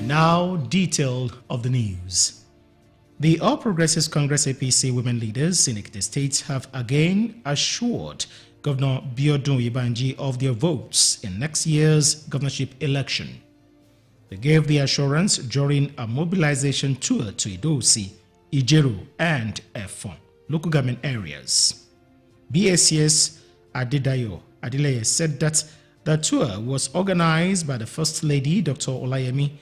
And now, detail of the news. The All Progressives Congress APC women leaders in Ekiti State have again assured Governor Biodun Oyebanji of their votes in next year's governorship election. They gave the assurance during a mobilization tour to Idosi, Ijeru, and Efon local government areas. BACS Adedayo Adeleye said that the tour was organized by the First Lady, Dr. Olayemi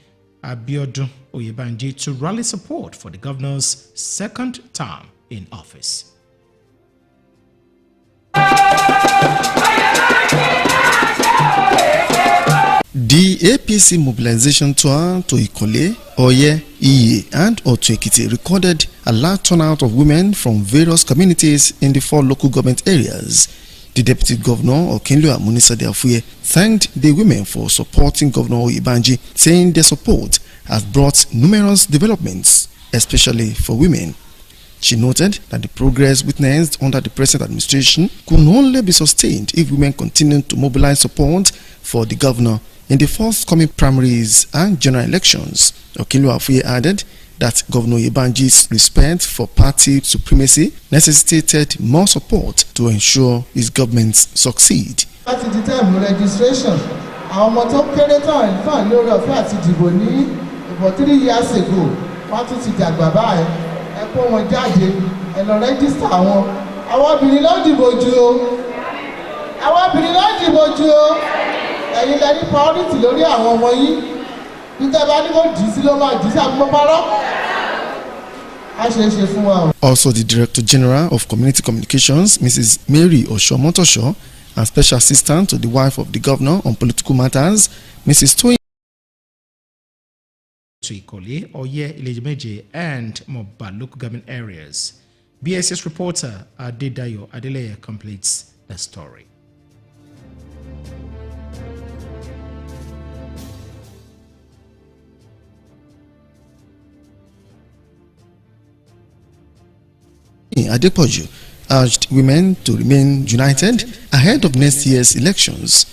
Abiodun Oyebanji, to rally support for the governor's second term in office. The APC mobilization tour to Ikole, Oye, Iye, and Otu Ekiti recorded a large turnout of women from various communities in the 4 local government areas. The Deputy Governor, Okinlo Amunisa Deafuye, thanked the women for supporting Governor Oyebanji, saying their support has brought numerous developments, especially for women. She noted that the progress witnessed under the present administration could only be sustained if women continue to mobilize support for the governor in the forthcoming primaries and general elections. Okinlo Afuye added that Governor Oyebanji's respect for party supremacy necessitated more support to ensure his government succeed. At the time of registration, our motto carried on fun no of at Diboni for 3 years ago. Want to see that Baba and one judge and register our Billy Dibojo. Our Billy Dibojo. And you let it party to Lori and one way. Also, the Director General of Community Communications, Mrs. Mary Osho-Motosho, and Special Assistant to the wife of the Governor on political matters, Mrs. Toyin Ikole, Oye, Ilejemeje, and Moba local government areas. BSS reporter Adedayo Adeleye completes the story. Adepoju urged women to remain united ahead of next year's elections.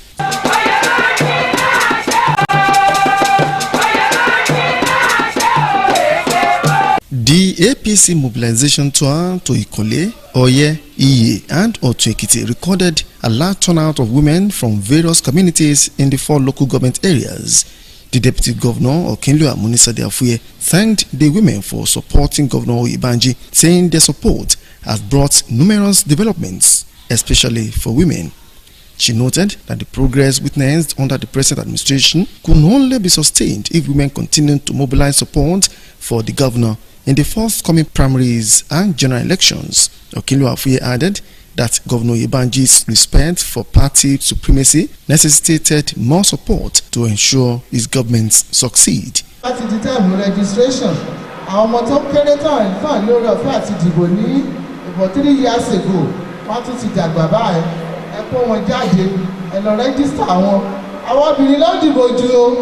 The APC mobilization tour to Ikole, Oye, Iye, and Otu Ekiti recorded a large turnout of women from various communities in the 4 local government areas. The Deputy Governor, Okinlo Amunisa Deafuye, thanked the women for supporting Governor Oyebanji, saying their support has brought numerous developments, especially for women. She noted that the progress witnessed under the present administration could only be sustained if women continue to mobilize support for the governor in the forthcoming primaries and general elections. Okinlo Afuye added that Governor Oyebanji's respect for party supremacy necessitated more support to ensure his government succeed. At the time of registration, our motto carried on fun no of at Diboni for 3 years ago. Want to see that Baba and one judge and register our Billy Dibojo.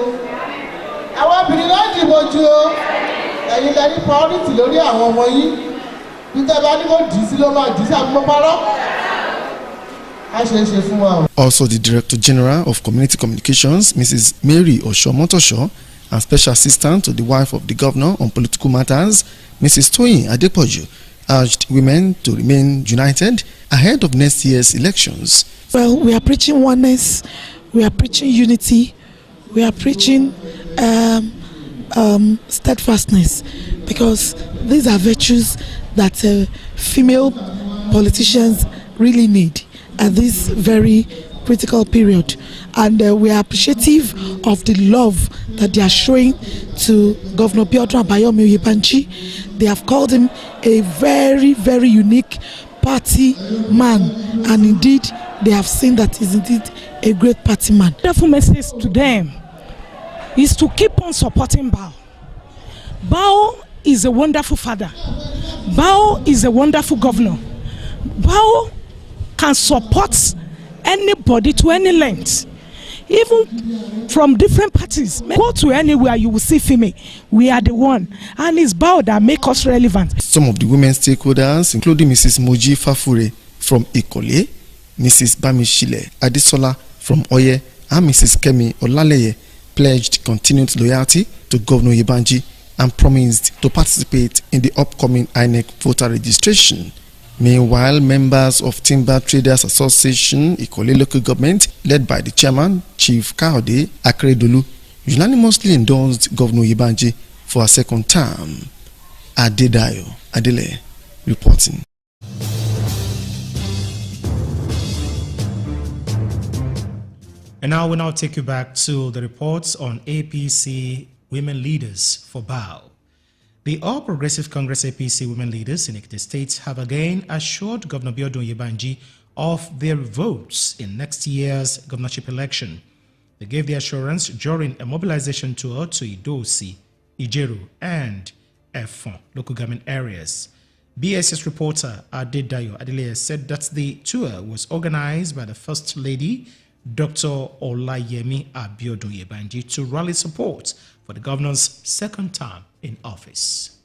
Our Billy Dibojo. And you let it party to Lori and one way. Also, the Director General of Community Communications, Mrs. Mary Osho-Motosho, and Special Assistant to the wife of the Governor on political matters, Mrs. Toyin Adepoju, urged women to remain united ahead of next year's elections. Well, we are preaching oneness, we are preaching unity, we are preaching steadfastness, because these are virtues that female politicians really need at this very critical period, and we are appreciative of the love that they are showing to Governor Biodun Oyebanji. They have called him a very, very unique party man, and indeed they have seen that he's indeed a great party man. The wonderful message to them is to keep on supporting Bao. Bao is a wonderful father. Bao is a wonderful governor. Bao can support anybody to any length, even from different parties. Go to anywhere, you will see female. We are the one, and it's Bao that make us relevant. Some of the women stakeholders, including Mrs. Moji Fafure from Ikole, Mrs. Bamishile Adisola from Oye, and Mrs. Kemi Olaleye, pledged continued loyalty to to Governor Yebanji and promised to participate in the upcoming INEC voter registration. Meanwhile, members of Timber Traders Association, Ikole local government, led by the chairman, Chief Kaode Akredolu, unanimously endorsed Governor Yebanji for a second term. Adedayo Adele reporting. And now we'll take you back to the reports on APC women leaders for BAU. The All Progressive Congress APC women leaders in Ekiti State have again assured Governor Biodun Yebanji of their votes in next year's governorship election. They gave the assurance during a mobilization tour to Idosi, Ijeru, and Efon local government areas. BSS reporter Adedayo Adele said that the tour was organized by the First Lady, Dr. Olayemi Abiodun Yebanji, to rally support for the governor's second term in office.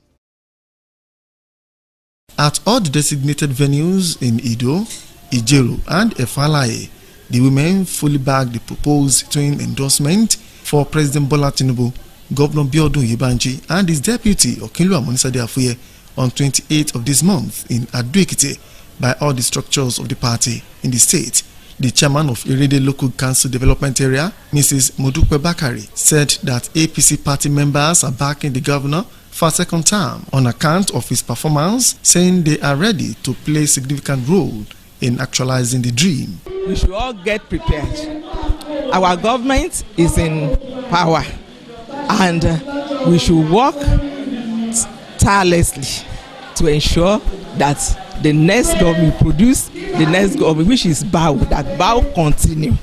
At all the designated venues in Ido, Ijeru, and Efalaye, the women fully backed the proposed twin endorsement for President Bola Tinubu, Governor Biodun Yebanji, and his deputy Okinlu Amonisade Afuye on 28th of this month in Ekiti by all the structures of the party in the state. The chairman of Irede Local Council Development Area, Mrs. Modupe Bakari, said that APC party members are backing the governor for a second term on account of his performance, saying they are ready to play a significant role in actualizing the dream. We should all get prepared. Our government is in power, and we should work tirelessly to ensure that the next government produce the next government, which is BAU, that BAU continue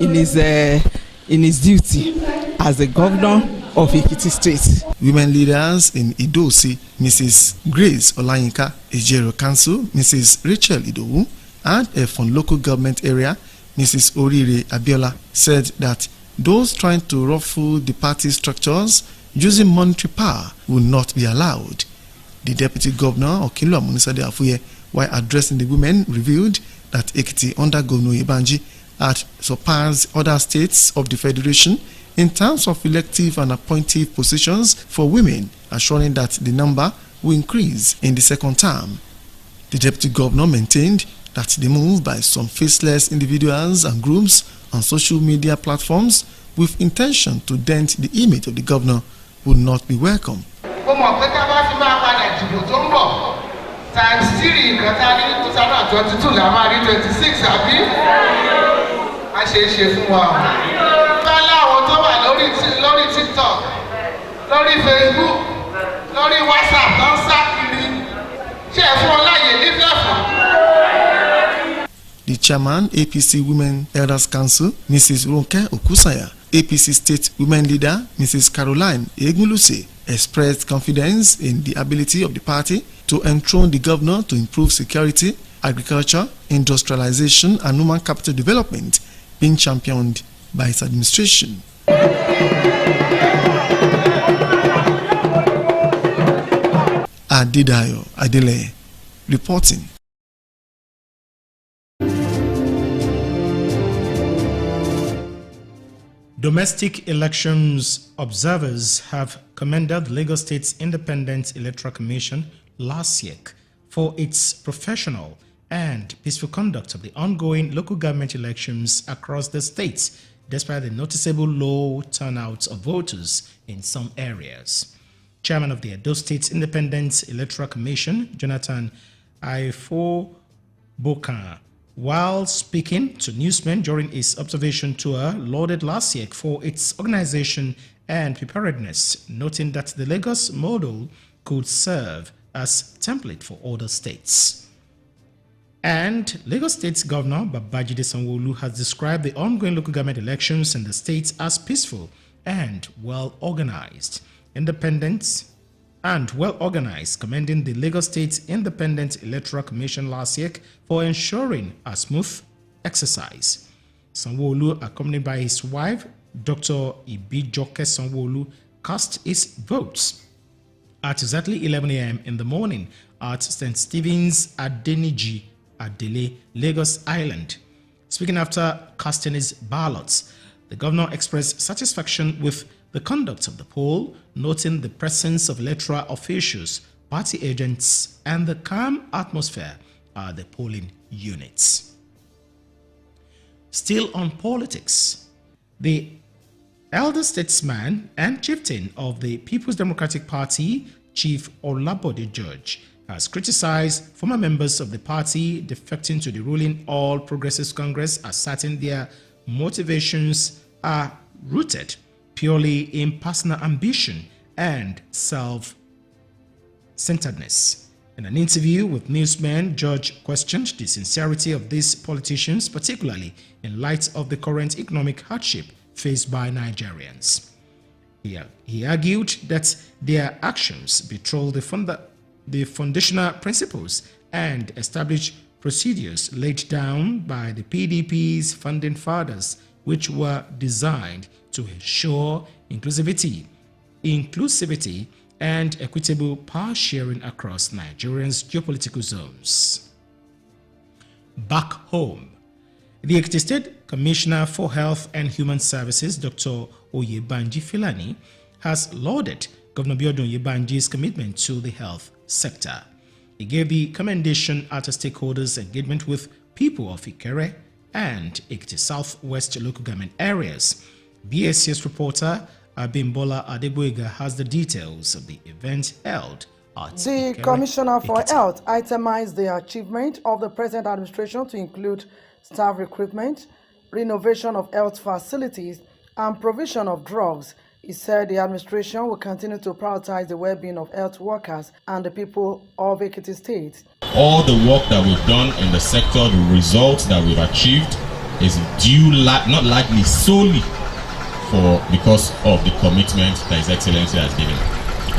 in his duty as the governor of Ekiti State. Women leaders in Idosi, Mrs. Grace Olayinka, Ejero Council, Mrs. Rachel Idowu, and Efon local government area, Mrs. Orire Abiola, said that those trying to ruffle the party structures using monetary power will not be allowed. The deputy governor, Okinlu Amonisade Afuye, while addressing the women, revealed that Ekiti under Governor Yebanji had surpassed other states of the federation in terms of elective and appointive positions for women, assuring that the number will increase in the second term. The deputy governor maintained that the move by some faceless individuals and groups on social media platforms with intention to dent the image of the governor would not be welcome. Times 3 kata ní 2022 la máa rí 26 àbí a ṣe fún wa. Bá láwọn tó wà lórí TikTok, lórí Facebook, lórí WhatsApp tó ń sá kiri ṣe fún wọn láàyè nífẹ̀ẹ́ fún. The chairman, APC Women Elders Council, Mrs. Ronke Okusanya, APC State Women Leader, Mrs. Caroline Eguluse, expressed confidence in the ability of the party to enthrone the governor to improve security, agriculture, industrialization, and human capital development, being championed by its administration. Adedayo Adele reporting. Domestic elections observers have commended Lagos State's Independent Electoral Commission, LASIEC, for its professional and peaceful conduct of the ongoing local government elections across the states, despite the noticeable low turnout of voters in some areas. Chairman of the Edo State Independent Electoral Commission, Jonathan Aifo Bokan, while speaking to newsmen during his observation tour, lauded LASIEC for its organization and preparedness, noting that the Lagos model could serve as template for other states. And Lagos State Governor Babajide Sanwo-Olu has described the ongoing local government elections in the state as peaceful and well-organized, independent and well-organized, commending the Lagos State Independent Electoral Commission LASIEC for ensuring a smooth exercise. Sanwo-Olu, accompanied by his wife, Dr. Ibijoke Sanwo-Olu, cast his votes at exactly 11 a.m. in the morning at St. Stephen's Adeniji Adele, Lagos Island. Speaking after casting his ballots, the governor expressed satisfaction with the conduct of the poll, noting the presence of electoral officials, party agents, and the calm atmosphere at the polling units. Still on politics, the elder statesman and chieftain of the People's Democratic Party, Chief Olabode George, has criticized former members of the party defecting to the ruling All Progressives Congress, asserting their motivations are rooted purely in personal ambition and self-centeredness. In an interview with newsmen, George questioned the sincerity of these politicians, particularly in light of the current economic hardship faced by Nigerians. He argued that their actions betray the foundational principles and established procedures laid down by the PDP's founding fathers, which were designed to ensure inclusivity and equitable power sharing across Nigeria's geopolitical zones. Back home, the Ekiti State Commissioner for Health and Human Services, Dr. Oyebanji Filani, has lauded Governor Biodun Oyebanji's commitment to the health sector. He gave the commendation at a stakeholders' engagement with people of Ikere and Ekiti Southwest local government areas. BSCS reporter Abimbola Adeboyega has the details of the event held at The Ikere, Commissioner for Ekiti. Health itemized the achievement of the present administration to include staff recruitment, renovation of health facilities, and provision of drugs. He said the administration will continue to prioritize the well-being of health workers and the people of Ekiti State. All the work that we've done in the sector, the results that we've achieved is due not likely solely because of the commitment that His Excellency has given.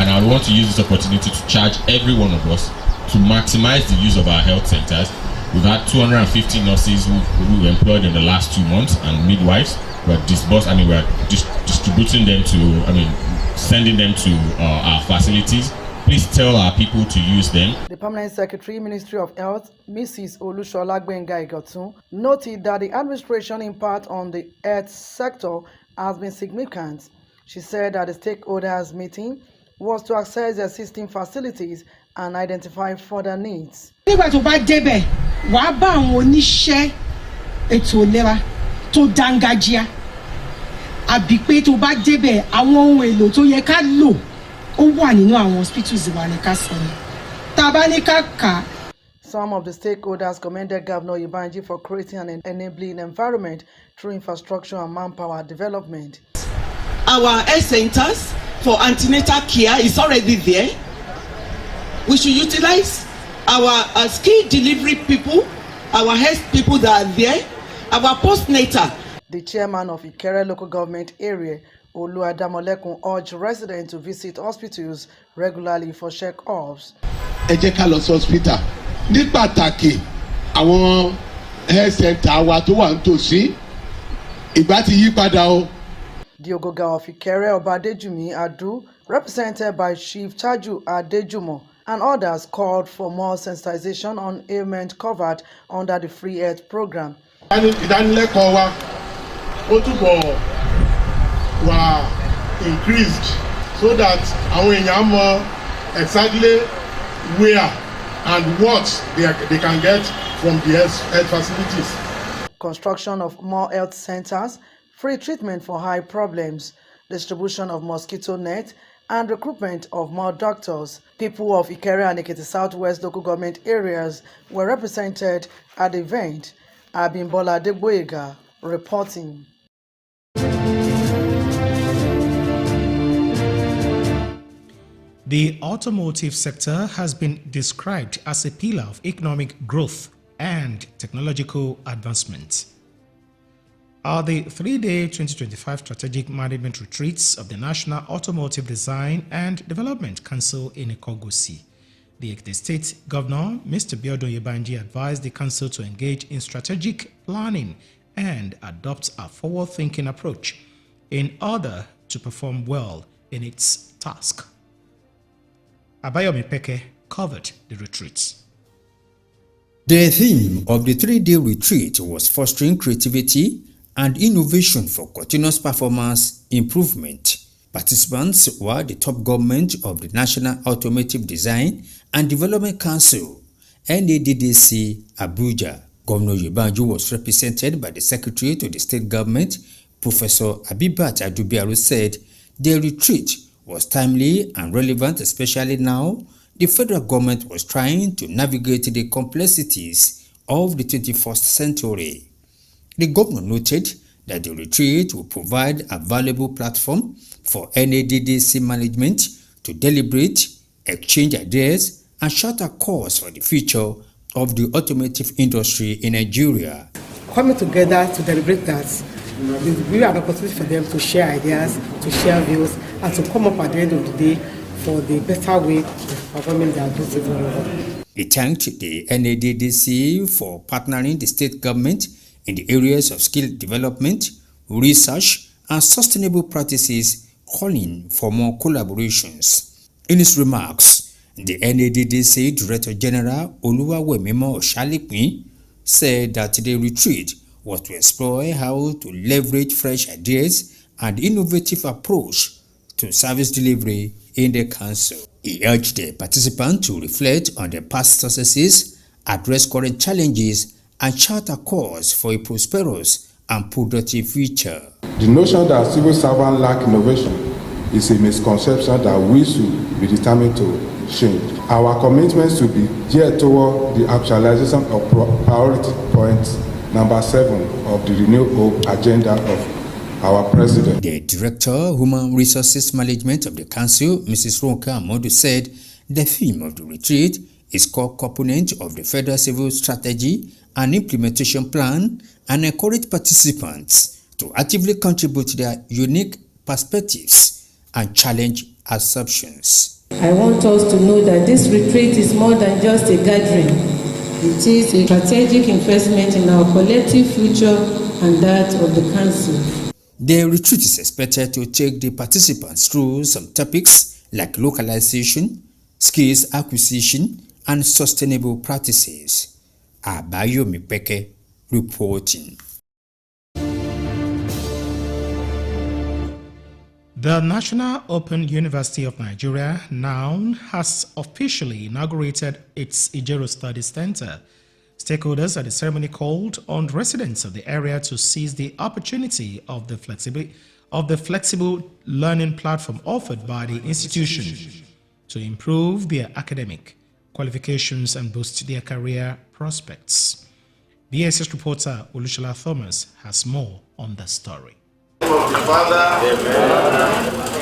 And I want to use this opportunity to charge every one of us to maximize the use of our health centers. We've had 250 nurses who were employed in the last 2 months and midwives. We're distributing them to, sending them to our facilities. Please tell our people to use them. The Permanent Secretary, Ministry of Health, Mrs. Olushola Gbenga Igotun, noted that the administration impact on the health sector has been significant. She said that the stakeholders meeting was to access the existing facilities and identify further needs. Nígbà tó bá débẹ̀, wàá bá àwọn oníṣẹ́ ètò ìlera tó dángájíá. Àbí pé tó bá débẹ̀, àwọn ohun èlò tó yẹ ká lò ó wà nínú àwọn hospitals wa ní ká sọ ni. Tá bá ní ká kà. Some of the stakeholders commended Governor Oyebanji for creating an enabling environment through infrastructure and manpower development. Our health centers for antenatal care is already there. We should utilize our skilled delivery people, our health people that are there, our postnatal. The chairman of Ikere local government area, Oluwadamolekun, urged residents to visit hospitals regularly for check-ups. Ẹ jẹ́ ká lọ sí hospital. Ní pàtàkì àwọn health center wa tó wà nítòsí ìgbà tí yí padà o. The Ogoga of Ikere, Oba Adejumi Adu, represented by Chief Chaju Adejumo, and others called for more sensitization on ailments covered under the free health program. Ìdánilẹ́kọ̀ọ́ wa ó túbọ̀ wà increased so that àwọn èèyàn mọ̀ exactly where and what they can get from the health facilities. Construction of more health centers, free treatment for eye problems, distribution of mosquito net, and recruitment of more doctors. People of Ikere and Ekiti Southwest local government areas were represented at the event. Abimbola Adeboyega reporting. The automotive sector has been described as a pillar of economic growth and technological advancement. At the 3-day 2025 strategic management retreats of the National Automotive Design and Development Council in Ikogosi, the Ekiti State Governor, Mr. Biodun Oyebanji, advised the council to engage in strategic planning and adopt a forward-thinking approach in order to perform well in its task. Abayomi Peke covered the retreat. The theme of the 3-day retreat was fostering creativity and innovation for continuous performance improvement. Participants were the top government of the National Automotive Design and Development Council, NADDC, Abuja. Governor Yebanju was represented by the Secretary to the State Government, Professor Abibat Adubiaru, said the retreat was timely and relevant, especially now the federal government was trying to navigate the complexities of the 21st century. The governor noted that the retreat will provide a valuable platform for NADDC management to deliberate, exchange ideas, and chart a course for the future of the automotive industry in Nigeria. Coming together to deliberate that, we have an opportunity for them to share ideas, to share views, and to come up at the end of the day for the better way of performing their duty very well. He thanked the NADDC for partnering the state government in the areas of skill development, research, and sustainable practices, calling for more collaborations. In his remarks, the NADDC Director General Oluwawemimo Oshalipin said that the retreat was to explore how to leverage fresh ideas and innovative approach to service delivery in the council. He urged the participants to reflect on their past successes, address current challenges, and chart a course for a prosperous and productive future. The notion that civil servants lack innovation is a misconception that we should be determined to change. Our commitments should be geared toward the actualization of priority points number 7 of the Renewed Hope agenda of our president. The Director, Human Resources Management of the Council, Mrs. Ronke Amodu, said the theme of the retreat is core component of the Federal Civil Strategy and Implementation Plan, and encourage participants to actively contribute to their unique perspectives and challenge assumptions. I want us to know that this retreat is more than just a gathering. It is a strategic investment in our collective future and that of the Council. The retreat is expected to take the participants through some topics like localization, skills acquisition, and sustainable practices. Abayomi Peke reporting. The National Open University of Nigeria now has officially inaugurated its Ijero Study Center. Stakeholders at the ceremony called on residents of the area to seize the opportunity of the flexible learning platform offered by the institution to improve their academic qualifications and boost their career prospects. BSS reporter Olushola Thomas has more on the story. Of the Father, amen,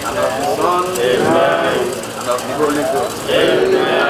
and of the Son, amen, and of the Holy Ghost, amen.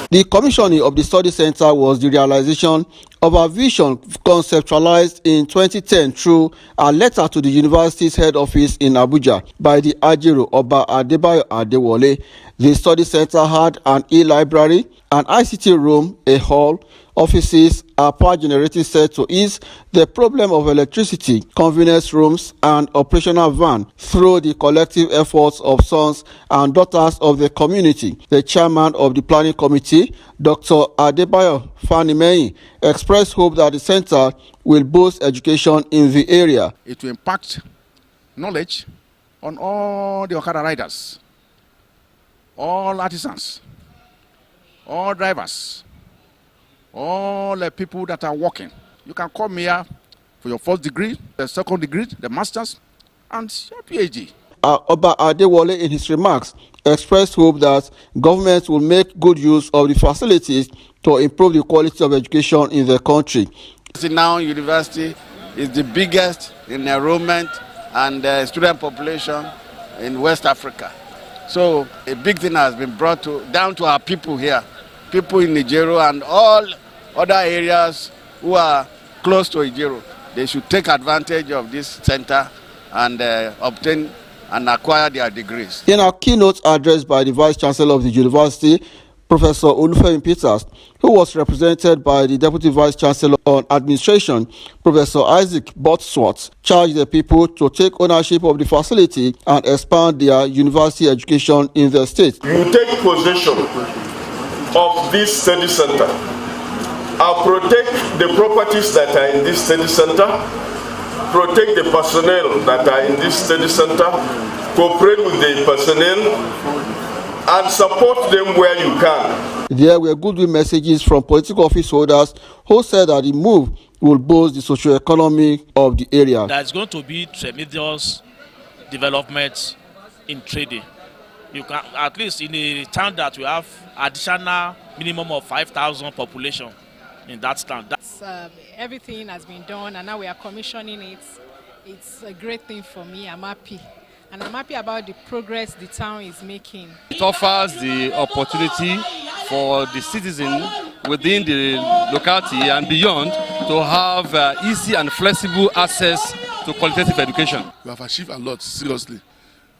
The commissioning of the study center was the realization of a vision conceptualized in 2010 through a letter to the university's head office in Abuja by the Ajero Oba Adebayo Adewole. The study center had an e-library, an ICT room, a hall, offices, a power generating set to ease the problem of electricity, convenience rooms, and operational van through the collective efforts of sons and daughters of the community. The chairman of the planning committee, Dr. Adebayo Fanimeyi, expressed hope that the center will boost education in the area. It will impact knowledge on all the Okada riders, all artisans, all drivers, all the people that are working. You can come here for your first degree, the second degree, the master's, and your PhD. Oba Adewole, in his remarks, expressed hope that government will make good use of the facilities to improve the quality of education in the country. Now, university is the biggest in enrollment and student population in West Africa. So a big thing has been brought down to our people here, people in Ijero and all other areas who are close to Ijero. They should take advantage of this center and obtain and acquire their degrees. In a keynote address by the Vice Chancellor of the University, Professor Olufemi Peters, who was represented by the Deputy Vice Chancellor on Administration, Professor Isaac Botsworth, charged the people to take ownership of the facility and expand their university education in the state. You take possession of this study center. I'll protect the properties that are in this study center protect the personnel that are in this study center, cooperate with the personnel, and support them where you can. There were goodwill messages from political office holders who said that the move will boost the socio-economy of the area. There's going to be tremendous development in trading. You can, at least in a town that we have additional minimum of 5,000 population in that town. Everything has been done and now we are commissioning it. It's a great thing for me. I'm happy. And I'm happy about the progress the town is making. It offers the opportunity for the citizen within the locality and beyond to have easy and flexible access to qualitative education. We have achieved a lot, seriously,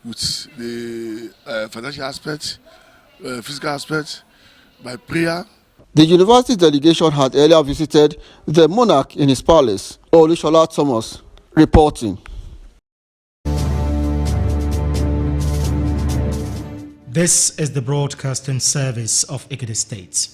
with the financial aspect, physical aspect, by prayer. The university delegation had earlier visited the monarch in his palace. Olushola Thomas reporting. This is the broadcasting service of Ekiti State.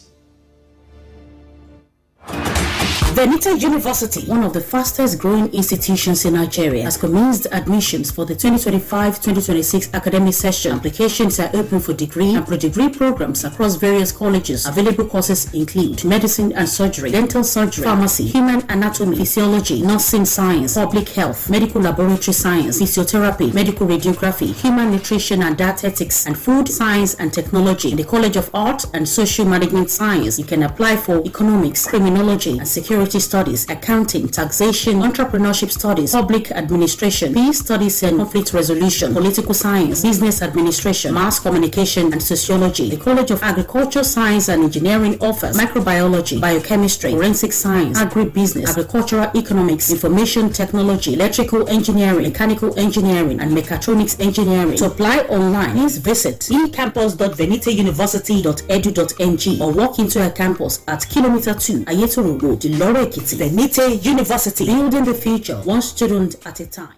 Venita University, one of the fastest growing institutions in Nigeria, has commenced admissions for the 2025-2026 academic session. Applications are open for degree and pro-degree programs across various colleges. Available courses include medicine and surgery, dental surgery, pharmacy, human anatomy, physiology, nursing science, public health, medical laboratory science, physiotherapy, medical radiography, human nutrition and dietetics, and food science and technology. In the College of Art and Social Management Science, you can apply for economics, criminology and security studies, accounting, taxation, entrepreneurship studies, public administration, peace studies and conflict resolution, political science, business administration, mass communication and sociology. The College of Agriculture Science and Engineering offers microbiology, biochemistry, forensic science, agribusiness, agricultural economics, information technology, electrical engineering, mechanical engineering and mechatronics engineering. To apply online, please visit ecampus.veniteuniversity.edu.ng or walk into a campus at Kilometer 2, Ayetoro Road, Ilore Ekiti. Venite University, building the future, one student at a time.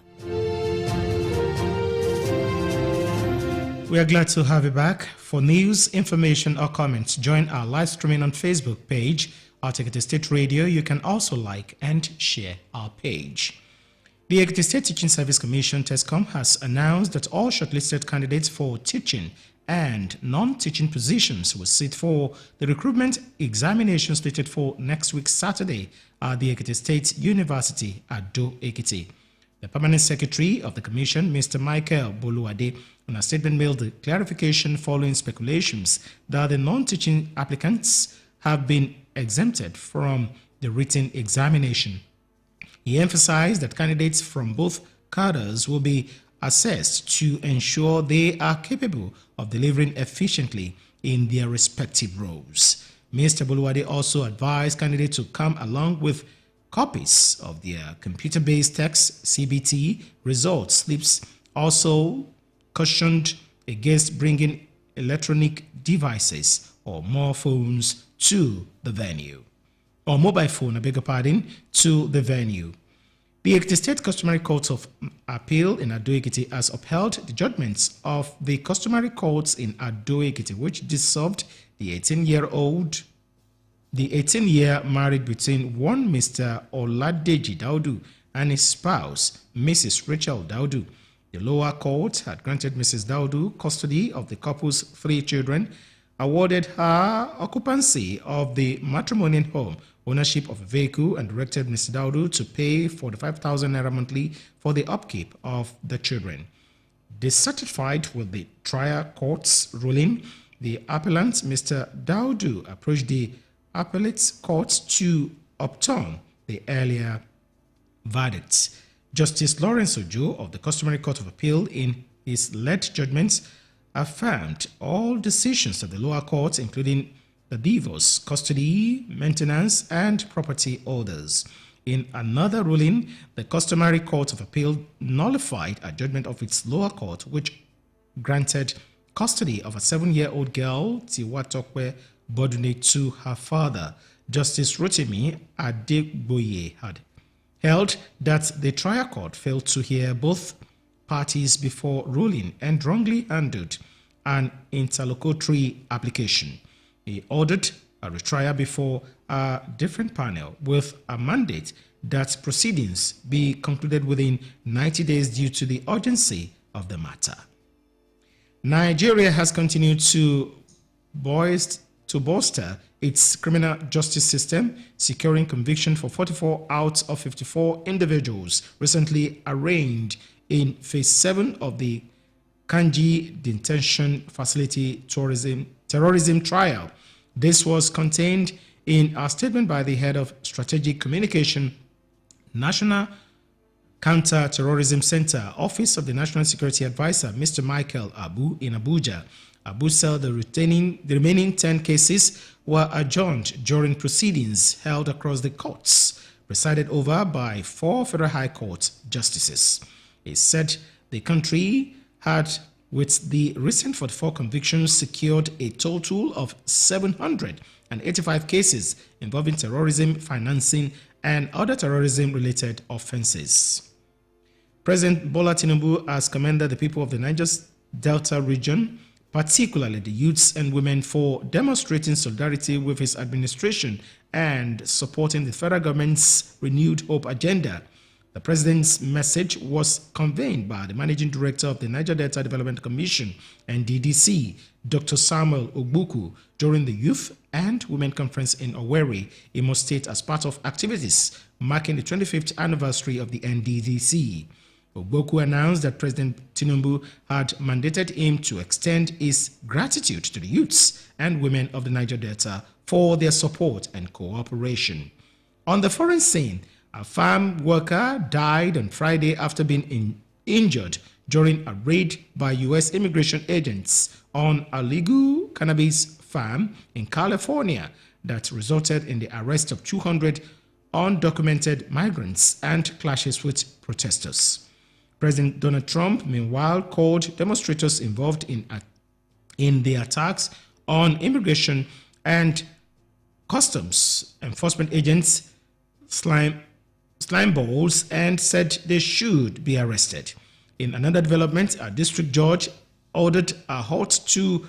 We are glad to have you back. For news, information, or comments, join our live streaming on Facebook page at Ekiti State Radio. You can also like and share our page. The Ekiti State Teaching Service Commission, TESCOM, has announced that all shortlisted candidates for teaching and non-teaching positions will sit for the recruitment examination slated for next week Saturday at the Ekiti State University at Ekiti. The Permanent Secretary of the Commission, Mr. Michael Boluade, in a statement made the clarification following speculations that the non-teaching applicants have been exempted from the written examination. He emphasized that candidates from both cadres will be assessed to ensure they are capable of delivering efficiently in their respective roles. Mr. Boluade also advised candidates to come along with copies of their computer-based text CBT result slips. Also cautioned against bringing electronic devices or more phones to the venue, or mobile phone, I beg your pardon, to the venue. The Ekiti State Customary Court of Appeal in Ado-Ekiti has upheld the judgments of the customary courts in Ado-Ekiti, which dissolved the 18-year marriage between one Mr. Oladeji Daudu and his spouse, Mrs. Rachel Daudu. The lower court had granted Mrs. Daudu custody of the couple's 3 children, awarded her occupancy of the matrimonial home, ownership of a vehicle, and directed Mr. Daudu to pay 45,000 naira monthly for the upkeep of the children. Dissatisfied with the trial court's ruling, the appellant, Mr. Daudu, approached the appellate court to overturn the earlier verdicts. Justice Lawrence Ojo of the Customary Court of Appeal, in his late judgments, affirmed all decisions of the lower courts, including the divorce, custody, maintenance, and property orders. In another ruling, the Customary Court of Appeal nullified a judgment of its lower court, which granted custody of a 7-year-old girl, Tiwatokwe Bodune, to her father. Justice Rotimi Adegboye had held that the trial court failed to hear both parties before ruling and wrongly handled an interlocutory application. He ordered a retrial before a different panel with a mandate that proceedings be concluded within 90 days due to the urgency of the matter. Nigeria has continued to bolster its criminal justice system, securing conviction for 44 out of 54 individuals recently arraigned in Phase 7 of the Kanji Detention Facility terrorism trial. This was contained in a statement by the head of Strategic Communication, National Counter-Terrorism Center, Office of the National Security Advisor, Mr. Michael Abu, in Abuja. Abu said the remaining 10 cases were adjourned during proceedings held across the courts, presided over by 4 Federal High Court justices. He said the country had, with the recent 44 convictions, secured a total of 785 cases involving terrorism, financing, and other terrorism-related offenses. President Bola Tinubu has commended the people of the Niger Delta region, particularly the youths and women, for demonstrating solidarity with his administration and supporting the federal government's renewed hope agenda. The president's message was conveyed by the managing director of the Niger Delta Development Commission, NDDC, Dr. Samuel Ogbuku, during the Youth and Women Conference in Owerri, Imo State, as part of activities marking the 25th anniversary of the NDDC. Ogbuku announced that President Tinubu had mandated him to extend his gratitude to the youths and women of the Niger Delta for their support and cooperation. On the foreign scene, a farm worker died on Friday after being injured during a raid by U.S. immigration agents on a legal cannabis farm in California that resulted in the arrest of 200 undocumented migrants and clashes with protesters. President Donald Trump, meanwhile, called demonstrators involved in the attacks on immigration and customs enforcement agents slime balls and said they should be arrested. In another development, a district judge ordered a halt to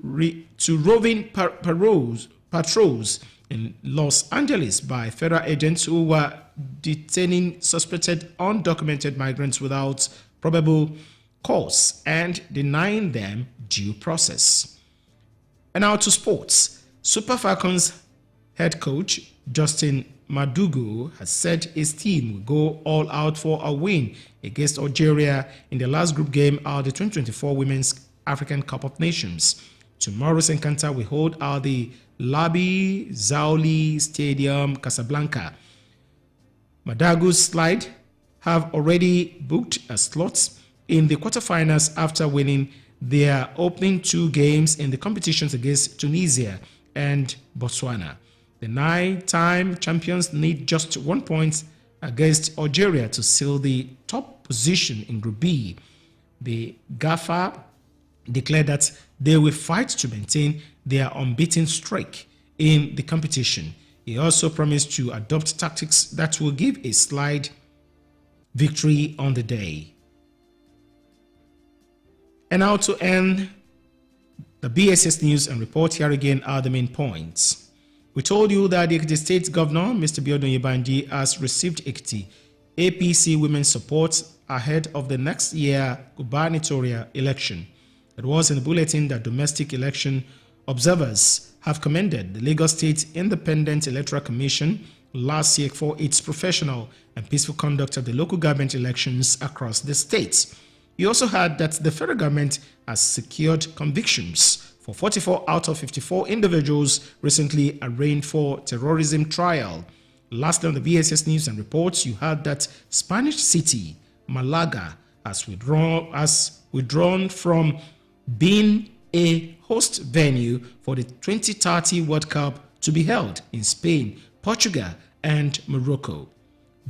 roving patrols in Los Angeles by federal agents who were detaining suspected undocumented migrants without probable cause and denying them due process. And now to sports. Super Falcons head coach Justin Madugu has said his team will go all out for a win against Algeria in the last group game of the 2024 Women's African Cup of Nations. Tomorrow's encounter will hold at the Labi Zaoli Stadium, Casablanca. Madagu's side have already booked a slot in the quarterfinals after winning their opening 2 games in the competitions against Tunisia and Botswana. The 9-time champions need just 1 point against Algeria to seal the top position in Group B. The GAFA declared that they will fight to maintain their unbeaten streak in the competition. He also promised to adopt tactics that will give a slide victory on the day. And now to end the BSS News and Report, here again are the main points. We told you that the Ekiti State Governor, Mr. Biodun Yebanji, has received Ekiti APC women's support ahead of the next year gubernatorial election. It was in the bulletin that domestic election observers have commended the Lagos State Independent Electoral Commission last year for its professional and peaceful conduct of the local government elections across the state. You also heard that the federal government has secured convictions for 44 out of 54 individuals recently arraigned for terrorism trial. Lastly, on the BSS News and Reports, you heard that Spanish city Malaga has withdrawn from being a host venue for the 2030 World Cup to be held in Spain, Portugal, and Morocco.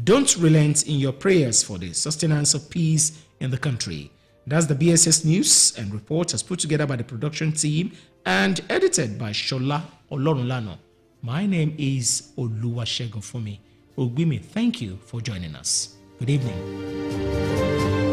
Don't relent in your prayers for the sustenance of peace in the country. That's the BSS News and Report, as put together by the production team and edited by Shola Olorunlano. My name is Oluwasegun Fumi Ogbimi. Thank you for joining us. Good evening.